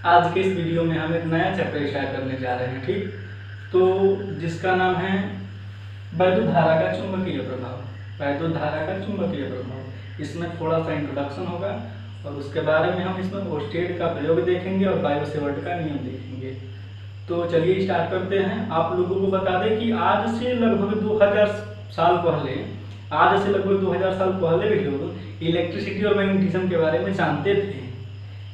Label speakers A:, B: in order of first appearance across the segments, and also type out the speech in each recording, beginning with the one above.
A: आज के इस वीडियो में हम एक नया चैप्टर स्टार्ट करने जा रहे हैं, ठीक। तो जिसका नाम है वैद्युत धारा का चुंबकीय प्रभाव। वैद्युत धारा का चुंबकीय प्रभाव, इसमें थोड़ा सा इंट्रोडक्शन होगा और उसके बारे में हम इसमें ओस्टेड का प्रयोग देखेंगे और बायो-सेवर्ट का नियम देखेंगे। तो चलिए स्टार्ट करते हैं। आप लोगों को बता दें कि आज से लगभग 2000 साल पहले भी लोग इलेक्ट्रिसिटी और मैग्नेटिज्म के बारे में जानते थे,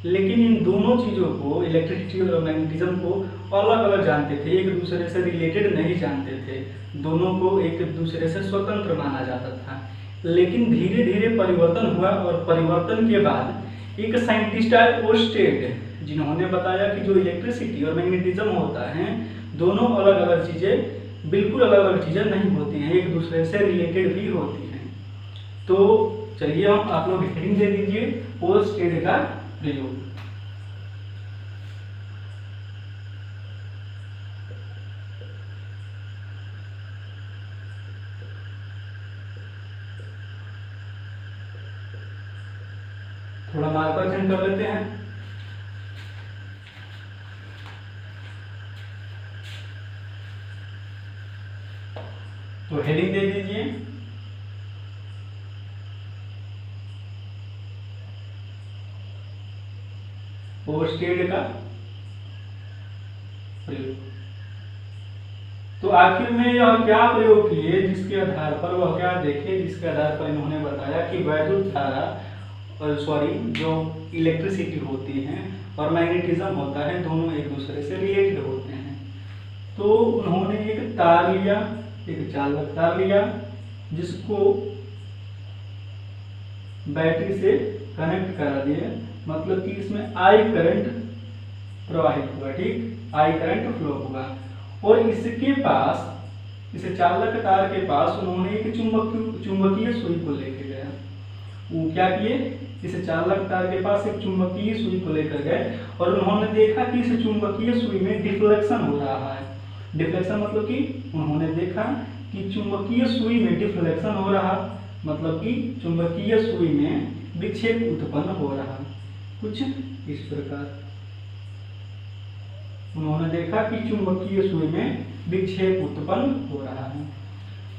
A: लेकिन इन दोनों चीज़ों को, इलेक्ट्रिसिटी और मैग्नेटिज्म को अलग अलग जानते थे, एक दूसरे से रिलेटेड नहीं जानते थे। दोनों को एक दूसरे से स्वतंत्र माना जाता था। लेकिन धीरे धीरे परिवर्तन हुआ और परिवर्तन के बाद एक साइंटिस्ट आए ओस्टेड, जिन्होंने बताया कि जो इलेक्ट्रिसिटी और मैग्नेटिज्म होता है दोनों अलग अलग चीज़ें, बिल्कुल अलग अलग चीज़ें नहीं होती हैं, एक दूसरे से रिलेटेड भी होती हैं। तो चलिए हम आप लोग हेडिंग दे दीजिए ओस्टेड का प्रयोग। थोड़ा मार्कर चेंज कर लेते हैं। तो हेडिंग दे दीजिए ओस्टेड का प्रयोग। तो आखिर में यह क्या प्रयोग किए, जिसके आधार पर वह क्या देखे, जिसके आधार पर इन्होंने बताया कि वैद्युत धारा जो इलेक्ट्रिसिटी होती है और मैग्नेटिज्म होता है दोनों एक दूसरे से रिलेटेड होते हैं। तो उन्होंने एक तार लिया, एक चालक तार लिया, जिसको बैटरी से कनेक्ट करा दिया, मतलब कि इसमें आई करंट प्रवाहित हुआ, ठीक, आई करंट फ्लो हुआ। और इसके पास, इस चालक तार के पास उन्होंने एक चुंबकीय सुई को लेकर गया। वो क्या किए, इस चालक तार के पास एक चुंबकीय सुई को लेकर गए और उन्होंने देखा कि इस चुंबकीय सुई में डिफ्लेक्शन हो रहा है। डिफ्लेक्शन मतलब कि उन्होंने देखा कि चुंबकीय सुई में डिफ्लेक्शन हो रहा, मतलब कि चुंबकीय सुई में विक्षेप उत्पन्न हो रहा, कुछ इस प्रकार। उन्होंने देखा कि चुंबकीय सुई में विक्षेप उत्पन्न हो रहा है।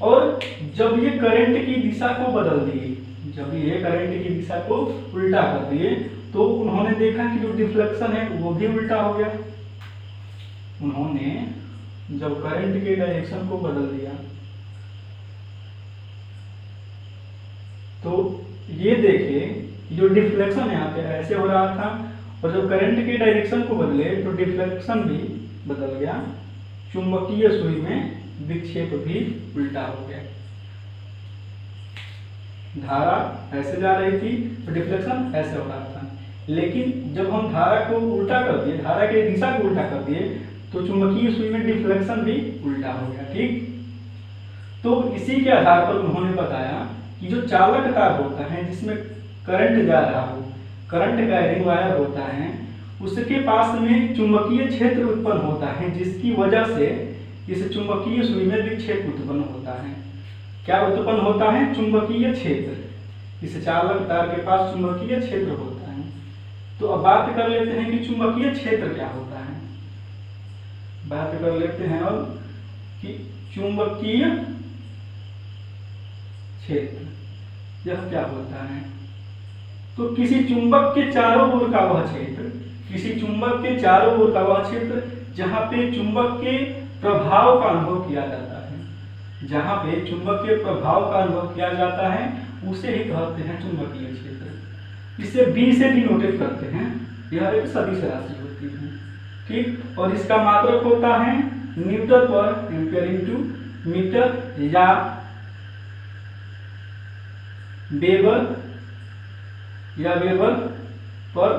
A: और जब ये करंट की दिशा को बदल दिए, जब ये करंट की दिशा को उल्टा कर दिए, तो उन्होंने देखा कि जो डिफ्लेक्शन है वो भी उल्टा हो गया। उन्होंने जब करंट के डायरेक्शन को बदल दिया तो ये देखे कि जो डिफ्लेक्शन यहाँ पे ऐसे हो रहा था, और जब करंट के डायरेक्शन को बदले तो डिफ्लेक्शन भी बदल गया, चुंबकीय सुई में विक्षेप भी उल्टा हो गया। धारा ऐसे जा रही थी तो डिफ्लेक्शन ऐसे हो रहा था, लेकिन जब हम धारा को उल्टा कर दिए, धारा के दिशा को उल्टा कर दिए, तो चुंबकीय सुई में डिफ्लेक्शन भी उल्टा हो गया, ठीक। तो इसी के आधार पर उन्होंने बताया कि जो चालक तार होता है जिसमें करंट जा रहा हो, करंट कैरिंग वायर होता है, उसके पास में चुंबकीय क्षेत्र उत्पन्न होता है, जिसकी वजह से इस चुंबकीय सुई में विक्षेप उत्पन्न होता है। क्या उत्पन्न होता है, चुंबकीय क्षेत्र। इस चालक तार के पास चुंबकीय क्षेत्र होता है। तो अब बात कर लेते हैं कि चुंबकीय क्षेत्र क्या होता है। बात कर लेते हैं अब कि चुंबकीय क्षेत्र यह क्या होता है। तो किसी चुंबक के चारों ओर का वह क्षेत्र, किसी चुंबक के चारों ओर का वह क्षेत्र जहां पे चुंबक के प्रभाव का अनुभव किया जाता है, जहां पे चुंबक के प्रभाव का अनुभव किया जाता है, उसे ही कहते हैं चुंबकीय क्षेत्र। इसे बी से डिनोटेट करते हैं, यह एक सदिश राशि होती है, ठीक। और इसका मात्रक होता है न्यूटन पर एम्पीयर इंटू मीटर या वेबर पर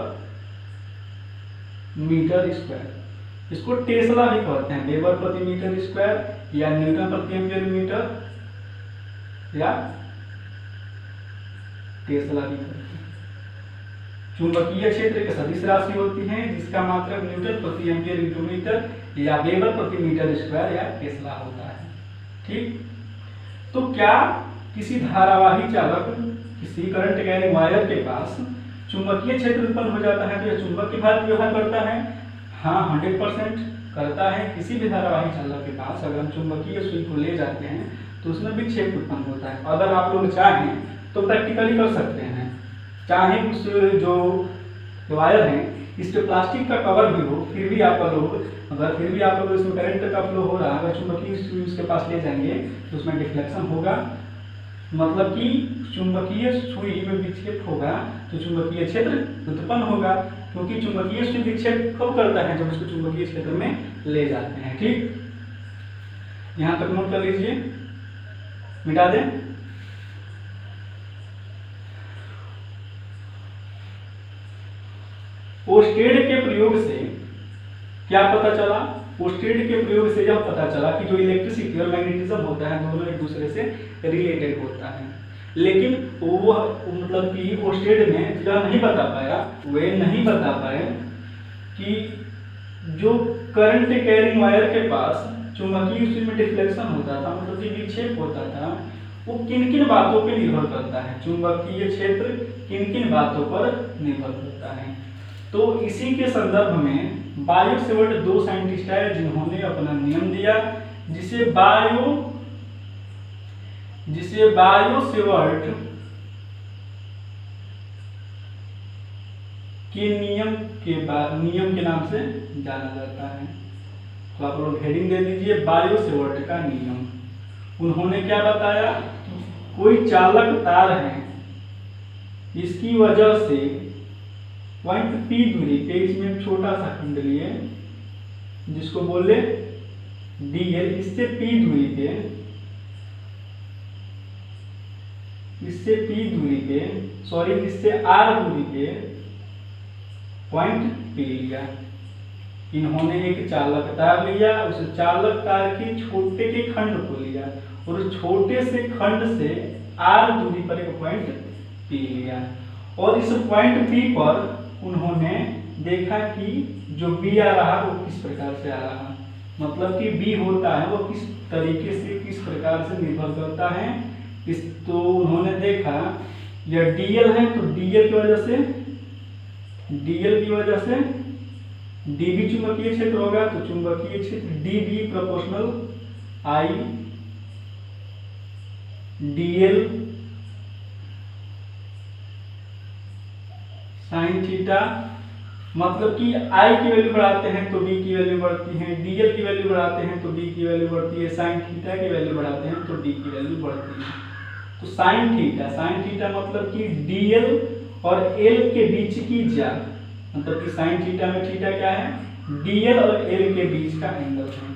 A: मीटर स्क्वायर। इसको टेस्ला भी कहते हैं, वेबर प्रति मीटर स्क्वायर या न्यूटन प्रति एम्पीयर मीटर या टेस्ला भी कहते हैं। चुंबकीय क्षेत्र एक सदिश राशि होती है जिसका मात्रक न्यूटन प्रति एम्पीयर इंटू मीटर या वेबर प्रति मीटर स्क्वायर या टेस्ला होता है, ठीक। तो क्या किसी धारावाही चालक, किसी करंट कैरिंग वायर के पास चुंबकीय क्षेत्र उत्पन्न हो जाता है तो यह चुंबक की भांति व्यवहार करता है। हाँ 100% करता है। किसी भी धारावाही चालक के पास अगर हम चुंबकीय सुई को ले जाते हैं तो उसमें विक्षेप उत्पन्न होता है। अगर आप लोग चाहें तो प्रैक्टिकली कर सकते हैं, चाहे उस जो वायर है इस पे प्लास्टिक का कवर भी हो, फिर भी आप लोग इसमें करंट का फ्लो हो रहा है, अगर चुंबकीय सुई उसके पास ले जाएंगे तो उसमें डिफ्लेक्शन होगा, मतलब कि चुंबकीय सुई में विक्षेप होगा तो चुंबकीय क्षेत्र उत्पन्न होगा, क्योंकि चुंबकीय सुई विक्षेप कब करता है, जब उसको चुंबकीय क्षेत्र में ले जाते हैं। ठीक, यहाँ तक नोट कर लीजिए, मिटा दें। ओस्टेड के प्रयोग से क्या पता चला? ओस्टेड के प्रयोग से यह पता चला कि जो इलेक्ट्रिसिटी और मैग्नेटिज्म होता है दोनों एक दूसरे से रिलेटेड होता है, लेकिन वह मतलब कि ओस्टेड ने यह नहीं बता पाया, वे नहीं बता पाए कि जो करंट कैरिंग वायर के पास चुंबकीय सुई में डिफ्लेक्शन होता था, मतलब कि विक्षेप होता था, वो किन किन बातों पर निर्भर करता है, चुंबकीय क्षेत्र किन किन बातों पर निर्भर करता है। तो इसी के संदर्भ में बायो सेवर्ट 2 साइंटिस्ट है जिन्होंने अपना नियम दिया, जिसे बायो सेवर्ट के नियम के नाम से जाना जाता है। तो आप लोग हेडिंग दे दीजिए बायो सेवर्ट का नियम। उन्होंने क्या बताया, कोई चालक तार है, इसकी वजह से पॉइंट P दूरी पे, इसमें एक छोटा सा खंड लिए जिसको बोले DL, इससे P दूरी इससे R दूरी पे पॉइंट P लिया। इन्होंने एक चालक तार लिया, उस चालक तार के छोटे के खंड को लिया और उस छोटे से खंड से R दूरी पर एक पॉइंट P लिया, और इस पॉइंट P पर उन्होंने देखा कि जो B आ रहा वो किस प्रकार से आ रहा, मतलब कि B होता है वो किस तरीके से किस प्रकार से निर्भर करता है। तो उन्होंने देखा यह DL है तो DL की वजह से DB चुंबकीय क्षेत्र होगा, तो चुंबकीय क्षेत्र DB proportional I DL sine theta, मतलब कि I की वैल्यू बढ़ाते हैं तो B की वैल्यू बढ़ती है, DL की वैल्यू बढ़ाते हैं तो B की वैल्यू बढ़ती है, साइन थीटा की वैल्यू बढ़ाते हैं तो D की वैल्यू बढ़ती है। तो साइन थीटा मतलब कि DL और L के बीच की ज्या, मतलब कि साइन थीटा में थीटा क्या है, DL और L के बीच का एंगल है।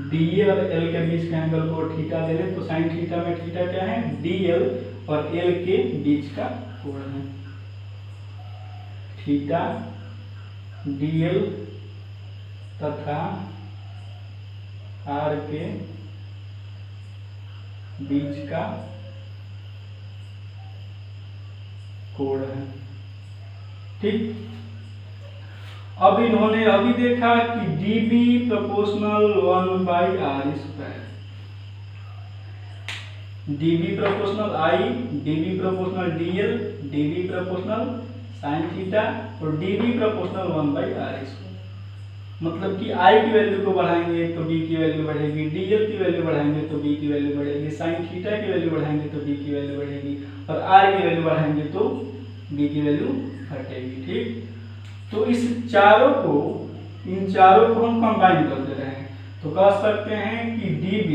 A: DL और L के बीच का एंगल को थीटा ले लें तो साइन थीटा में थीटा क्या है, DL और L के बीच का कोण है, थीटा DL तथा R के बीच का कोण है। ठीक, अब इन्होंने अभी देखा कि DB proportional 1/r², DB proportional I, DB proportional DL, DB proportional sine theta और DB प्रोपोर्शनल 1/r², मतलब कि I की वैल्यू को बढ़ाएंगे तो B की वैल्यू बढ़ेगी, DL की वैल्यू बढ़ाएंगे तो B की वैल्यू बढ़ेगी, साइन थीटा की वैल्यू बढ़ाएंगे तो B की वैल्यू बढ़ेगी, और R की वैल्यू बढ़ाएंगे तो B की वैल्यू घटेगी। ठीक, तो इन चारों को हम कंबाइन कर दे रहे हैं, तो कह सकते हैं कि DB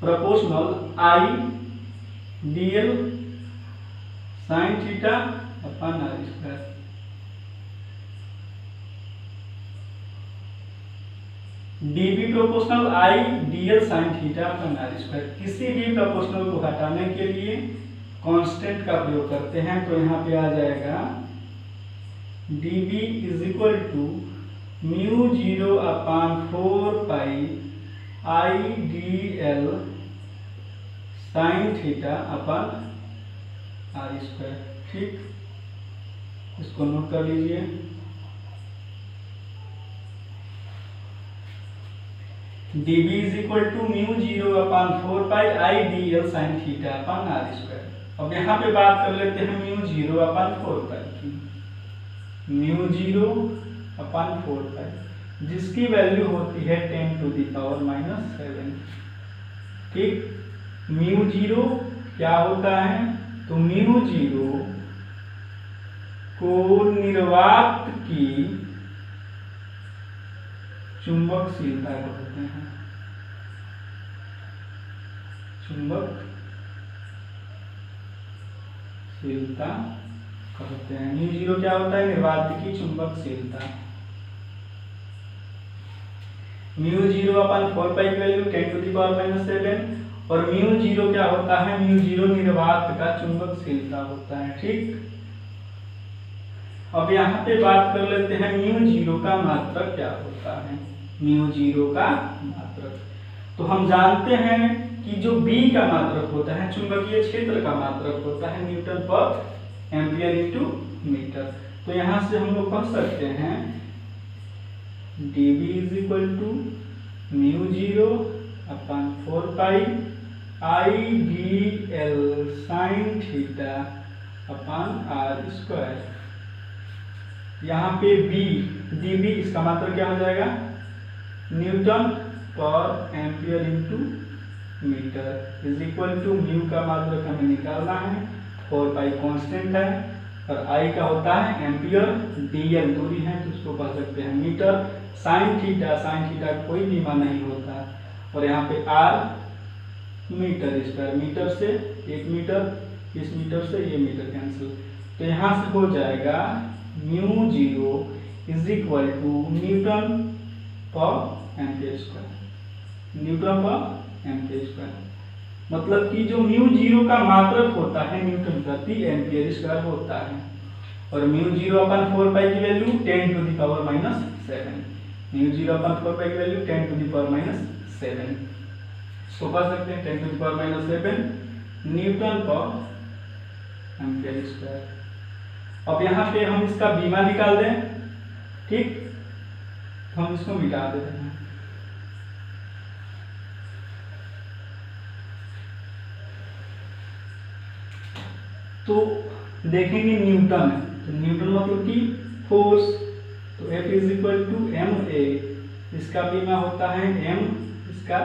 A: proportional I DL sine theta upon r²। DB proportional I DL sine theta upon r²। किसी भी प्रोपोर्शनल को हटाने के लिए कांस्टेंट का प्रयोग करते हैं, तो यहाँ पे आ जाएगा DB is equal to μ0/4 pi I DL sine theta upon r²। ठीक, इसको नोट कर लीजिए। DB is equal to μ0/4 pi I DL sine theta upon r²। अब यहाँ पे बात कर लेते हैं म्यू 0 अपन 4 पाई की। म्यू 0 अपन 4 पाई जिसकी वैल्यू होती है 10⁻⁻⁷। ठीक, म्यू 0 क्या होता है, तो म्यू 0 को निर्वात की चुंबकशीलता कहते हैं। चुंबकशीलता कहते हैं। म्यू 0 क्या होता है, निर्वात की चुंबकशीलता। म्यू 0 अपन 4 पाई की वैल्यू 10⁻⁻⁷। और म्यू 0 क्या होता है, म्यू 0 निर्वात का चुंबकशीलता होता है। ठीक, अब यहाँ पे बात कर लेते हैं म्यू 0 का मात्रक क्या होता है। म्यू 0 का मात्रक तो हम जानते हैं कि जो B का मात्रक होता है, चुंबकीय क्षेत्र का मात्रक होता है न्यूटन पर एम्पियर इंटू मीटर। तो यहाँ से हम लोग कह सकते हैं dB = म्यू 0 अपन 4 पाई IDL sin theta upon r²। यहाँ पे B dB इसका मात्रक क्या हो जाएगा, न्यूटन पर ampere into metre is equal to mu का मात्रक हमें निकालना है, 4 पाई कांस्टेंट है और I का होता है एम्पियर, DL दूरी है तो उसको कह सकते हैं मीटर। साइन थीटा कोई भी मान नहीं होता और यहाँ पे R मीटर स्क्वायर, मीटर से 1 मीटर, इस मीटर से ये मीटर कैंसिल, तो यहाँ से हो जाएगा mu 0 is equal to newton पर एम्पियर स्क्वायर। न्यूटन पर एम्पियर स्क्वायर मतलब कि जो म्यू 0 का मात्रक होता है न्यूटन प्रति एम्पियर स्क्वायर होता है। और म्यू 0 अपन 4 पाई की वैल्यू 10⁻⁻⁷। म्यू 0 अपन 4 पाई की वैल्यू 10⁻⁻⁷, इसको पढ़ सकते हैं 10⁻⁷ न्यूटन पर एम्पियर स्क्वायर। अब यहाँ पे हम इसका बीमा निकाल दें, ठीक, तो हम इसको मिटा देते हैं। तो देखेंगे न्यूटन है, तो न्यूटन मतलब कि फोर्स, तो F = ma, इसका बीमा होता है m, इसका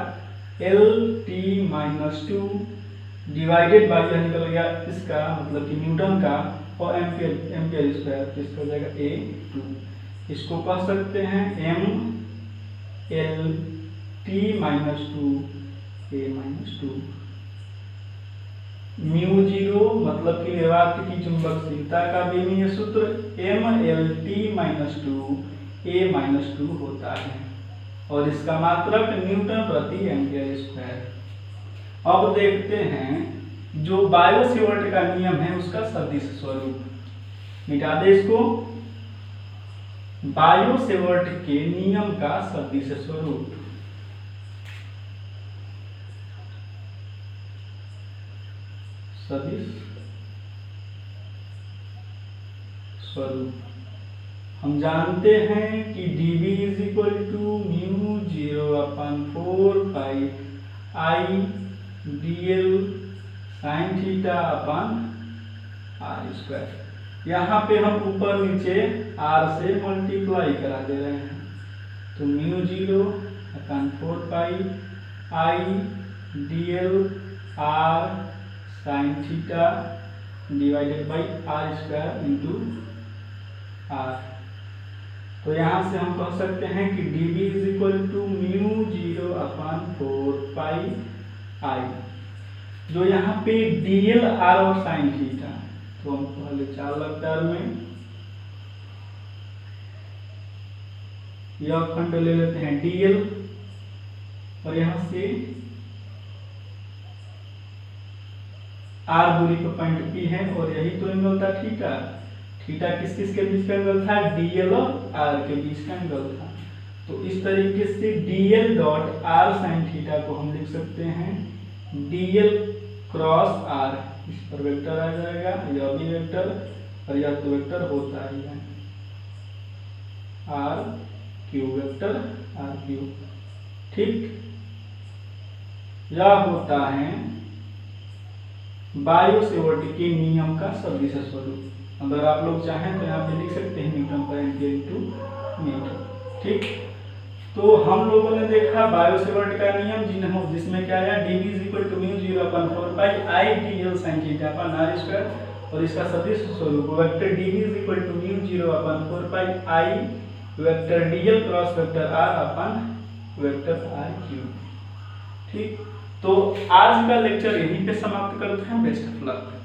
A: L/T-2 डिवाइडेड बाय, यह निकल गया इसका मतलब कि न्यूटन का और एम्पियर स्क्वायर, इसका हो जाएगा A2। इसको कह सकते हैं m L/T-2 A-2। म्यू 0 मतलब कि निर्वात की चुंबकशीलता का बीमीय सूत्र m L/T-2 A-2 होता है और इसका मात्रक न्यूटन प्रति एम्पियर स्क्वायर। अब देखते हैं जो बायो-सेवर्ट का नियम है उसका सदिश स्वरूप, मिटा दे इसको। बायो-सेवर्ट के नियम का सदिश स्वरूप, सदिश स्वरूप हम जानते हैं कि dB = म्यू 0 अपन 4 पाई IDL sin theta upon r²। यहाँ पे हम ऊपर नीचे r से मल्टीप्लाई करा दे रहे हैं, तो mu 0 upon 4 pi IDL r sin theta divided by r² into r। तो यहाँ से हम कह सकते हैं कि dB = mu 0 upon 4 pi I, जो यहाँ पे DL r और sin थीटा, तो हम पहले 4 वेक्टर में यह खंड ले लेते हैं DL और यहाँ से r दूरी पर पॉइंट P है और यही तो एंगल था थीटा। थीटा किस किस के बीच का एंगल था, DL और r के बीच का एंगल था। तो इस तरीके से DL dot r sin theta को हम लिख सकते हैं DL क्रॉस r, इस पर वेक्टर आ जाएगा, यह भी वेक्टर और यह तो वेक्टर होता ही है r³ वेक्टर r³। ठीक, यह होता है बायो-सेवर्ट के नियम का सदिश स्वरूप। अगर आप लोग चाहें तो यहाँ पे लिख सकते हैं न्यूटन पर एम्पीयर इनटू मीटर। ठीक, तो हम लोगों ने देखा बायो-सेवर्ट का नियम जिसमें क्या है, dv is equal to mu 0/4 pi I d l sine theta upon r square, और इसका सदिश स्वरूप vector dv is equal to mu 0/4 pi I vector dl cross vector r upon vector r cube. ठीक, तो आज का lecture यहीं पे समाप्त करते हैं। Best of luck.